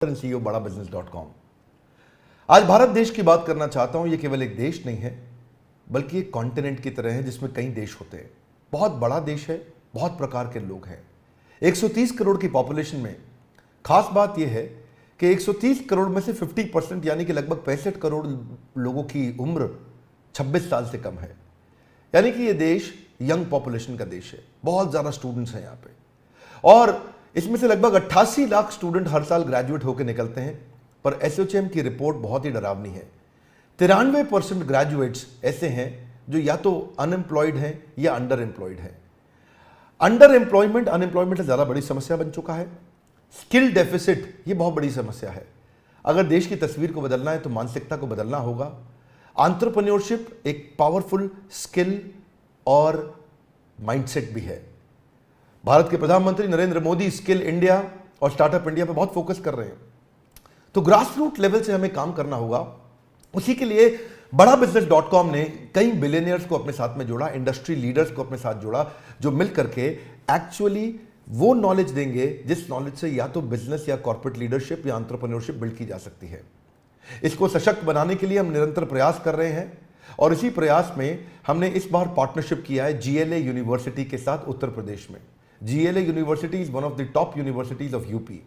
CEO badabusiness.com। आज भारत देश की बात करना चाहता हूं। ये केवल एक देश नहीं है बल्कि एक कॉन्टिनेंट की तरह है जिसमें कई देश होते हैं। बहुत बड़ा देश है, बहुत प्रकार के लोग हैं। 130 करोड़ की पॉपुलेशन में खास बात यह है कि 130 करोड़ में से 50% यानी कि लगभग 65 करोड़ लोगों की उम्र 26 साल से कम है। यानी कि यह देश यंग पॉपुलेशन का देश है। बहुत ज्यादा स्टूडेंट्स हैं यहाँ पे और इसमें से लगभग 88 लाख स्टूडेंट हर साल ग्रेजुएट होकर निकलते हैं। पर एसोचैम की रिपोर्ट बहुत ही डरावनी है। 93% ग्रेजुएट्स ऐसे हैं जो या तो अनएम्प्लॉयड हैं या अंडर एम्प्लॉयड हैं। अंडर एम्प्लॉयमेंट अनएम्प्लॉयमेंट से ज्यादा बड़ी समस्या बन चुका है। स्किल डेफिसिट ये बहुत बड़ी समस्या है। अगर देश की तस्वीर को बदलना है तो मानसिकता को बदलना होगा। एंटरप्रेन्योरशिप एक पावरफुल स्किल और माइंडसेट भी है। भारत के प्रधानमंत्री नरेंद्र मोदी स्किल इंडिया और स्टार्टअप इंडिया पर बहुत फोकस कर रहे हैं। तो ग्रास रूट लेवल से हमें काम करना होगा। उसी के लिए badabusiness.com ने कई बिलियनियर्स को अपने साथ में जोड़ा, इंडस्ट्री लीडर्स को अपने साथ जोड़ा, जो मिल करके एक्चुअली वो नॉलेज देंगे जिस नॉलेज से या तो बिजनेस या कॉर्पोरेट लीडरशिप या एंटरप्रेन्योरशिप बिल्ड की जा सकती है। इसको सशक्त बनाने के लिए हम निरंतर प्रयास कर रहे हैं और इसी प्रयास में हमने इस बार पार्टनरशिप किया है GLA यूनिवर्सिटी के साथ उत्तर प्रदेश में। GLA university is one of the top universities of UP.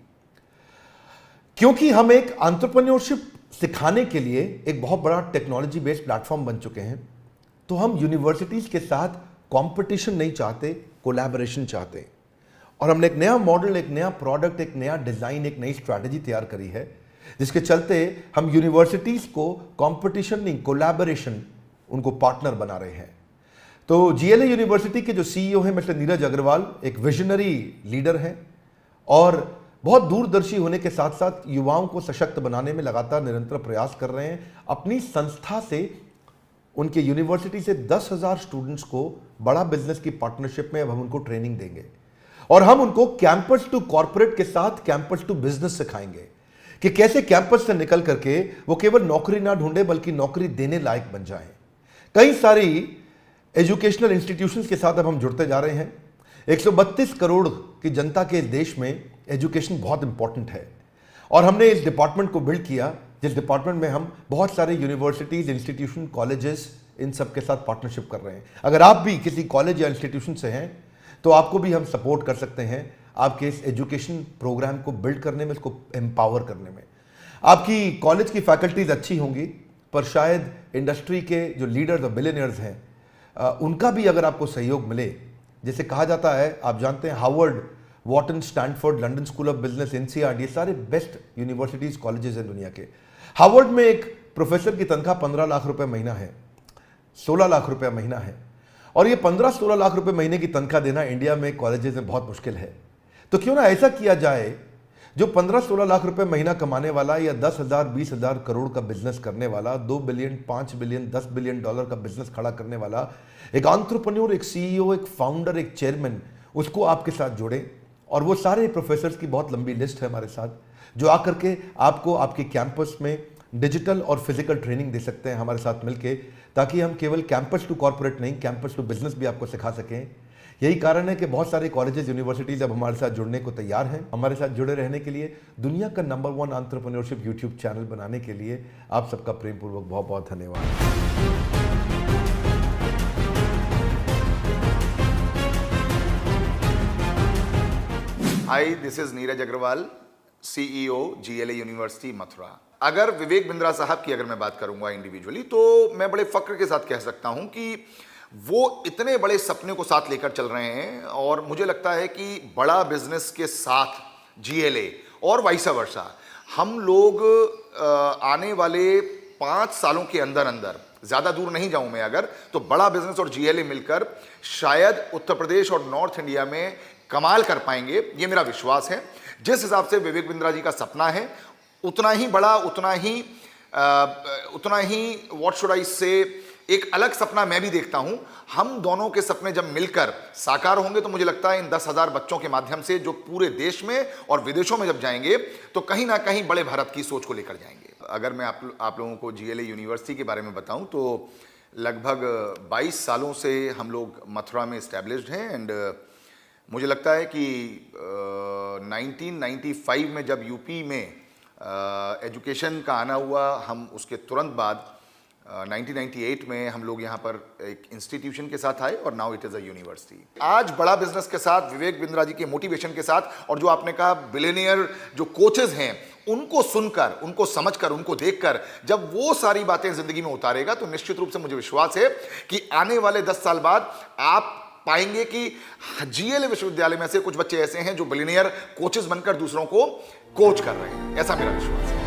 क्योंकि हम एक एंटरप्रेन्योरशिप सिखाने के लिए एक बहुत बड़ा टेक्नोलॉजी बेस्ड प्लेटफॉर्म बन चुके हैं, तो हम यूनिवर्सिटीज के साथ कंपटीशन नहीं चाहते, कोलैबोरेशन चाहते हैं। और हमने एक नया मॉडल, एक नया प्रोडक्ट, एक नया डिजाइन, एक नई स्ट्रैटेजी तैयार करी है जिसके चलते हम यूनिवर्सिटीज को कंपटीशन नहीं, कोलैबोरेशन, उनको पार्टनर बना रहे हैं। तो GLA यूनिवर्सिटी के जो CEO हैं मिस्टर नीरज अग्रवाल एक विजनरी लीडर हैं और बहुत दूरदर्शी होने के साथ साथ युवाओं को सशक्त बनाने में लगातार निरंतर प्रयास कर रहे हैं। अपनी संस्था से, उनके यूनिवर्सिटी से 10,000 स्टूडेंट्स को बड़ा बिजनेस की पार्टनरशिप में अब हम उनको ट्रेनिंग देंगे और हम उनको कैंपस टू कॉर्पोरेट के साथ कैंपस टू बिजनेस सिखाएंगे कि कैसे कैंपस से निकल करके वो केवल नौकरी ना ढूंढे बल्कि नौकरी देने लायक बन जाएं। कई सारी एजुकेशनल इंस्टीट्यूशंस के साथ अब हम जुड़ते जा रहे हैं। 132 करोड़ की जनता के इस देश में एजुकेशन बहुत इंपॉर्टेंट है और हमने इस डिपार्टमेंट को बिल्ड किया जिस डिपार्टमेंट में हम बहुत सारे यूनिवर्सिटीज, इंस्टीट्यूशन, कॉलेजेस, इन सब के साथ पार्टनरशिप कर रहे हैं। अगर आप भी किसी कॉलेज या इंस्टीट्यूशन से हैं तो आपको भी हम सपोर्ट कर सकते हैं आपके इस एजुकेशन प्रोग्राम को बिल्ड करने में, इसको एम्पावर करने में। आपकी कॉलेज की फैकल्टीज अच्छी होंगी पर शायद इंडस्ट्री के जो लीडर्स और बिलियनियर्स हैं उनका भी अगर आपको सहयोग मिले, जैसे कहा जाता है, आप जानते हैं Harvard, Wharton, Stanford, London school of business, NCERT, ये सारे बेस्ट यूनिवर्सिटीज, कॉलेजेस हैं दुनिया के। हार्वर्ड में एक प्रोफेसर की तनख्वाह 15 लाख रुपए महीना है, 16 लाख रुपए महीना है और ये 15-16 लाख रुपए महीने की तनख्वाह देना इंडिया में कॉलेजेस में बहुत मुश्किल है। तो क्यों ना ऐसा किया जाए, जो 15-16 लाख रुपए महीना कमाने वाला या 10,000 20,000 करोड़ का बिजनेस करने वाला, 2 बिलियन, 5 बिलियन, 10 बिलियन डॉलर का बिजनेस खड़ा करने वाला एक एंटरप्रेन्योर, एक CEO, एक फाउंडर, एक चेयरमैन, उसको आपके साथ जोड़े। और वो सारे प्रोफेसर्स की बहुत लंबी लिस्ट है हमारे साथ, जो आकर के आपको आपके कैंपस में डिजिटल और फिजिकल ट्रेनिंग दे सकते हैं हमारे साथ मिलके, ताकि हम केवल कैंपस टू कॉर्पोरेट नहीं, कैंपस टू बिजनेस भी आपको सिखा सकें। यही कारण है कि बहुत सारे कॉलेजेस, यूनिवर्सिटीज अब हमारे साथ जुड़ने को तैयार हैं। हमारे साथ जुड़े रहने के लिए, दुनिया का नंबर 1 एंटरप्रेन्योरशिप यूट्यूब चैनल बनाने के लिए आप सबका प्रेम पूर्वक बहुत बहुत धन्यवाद। Hi, this is Neeraj Agrawal, CEO GLA university Mathura. अगर विवेक बिंद्रा साहब की अगर मैं बात करूंगा इंडिविजुअली, तो मैं बड़े फक्र के साथ कह सकता हूं कि वो इतने बड़े सपने को साथ लेकर चल रहे हैं और मुझे लगता है कि बड़ा बिजनेस के साथ GLA और वाइस वर्सा, हम लोग आने वाले 5 सालों के अंदर अंदर, ज़्यादा दूर नहीं जाऊं मैं अगर, तो बड़ा बिजनेस और GLA मिलकर शायद उत्तर प्रदेश और नॉर्थ इंडिया में कमाल कर पाएंगे, ये मेरा विश्वास है। जिस हिसाब से विवेक बिंद्रा जी का सपना है, उतना ही बड़ा, उतना ही व्हाट शुड आई से, एक अलग सपना मैं भी देखता हूं। हम दोनों के सपने जब मिलकर साकार होंगे तो मुझे लगता है इन 10,000 बच्चों के माध्यम से जो पूरे देश में और विदेशों में जब जाएंगे तो कहीं ना कहीं बड़े भारत की सोच को लेकर जाएंगे। अगर मैं आप लोगों को GLA यूनिवर्सिटी के बारे में बताऊं तो लगभग 22 सालों से हम लोग मथुरा में इस्टेब्लिश्ड हैं एंड मुझे लगता है कि 1995 में जब यूपी में एजुकेशन का आना हुआ, हम उसके तुरंत बाद 1998 में हम लोग यहाँ पर एक इंस्टीट्यूशन के साथ आए और now it is a university. आज बड़ा बिजनेस के साथ, विवेक बिंद्रा जी के मोटिवेशन के साथ, और जो आपने कहा बिलियनियर जो कोचेस हैं उनको सुनकर, उनको समझकर, उनको देखकर जब वो सारी बातें जिंदगी में उतारेगा तो निश्चित रूप से मुझे विश्वास है कि आने वाले 10 साल बाद आप पाएंगे कि जीएलई विश्वविद्यालय में से कुछ बच्चे ऐसे हैं जो बिलियनियर कोचेस बनकर दूसरों को कोच कर रहे हैं। ऐसा मेरा विश्वास है।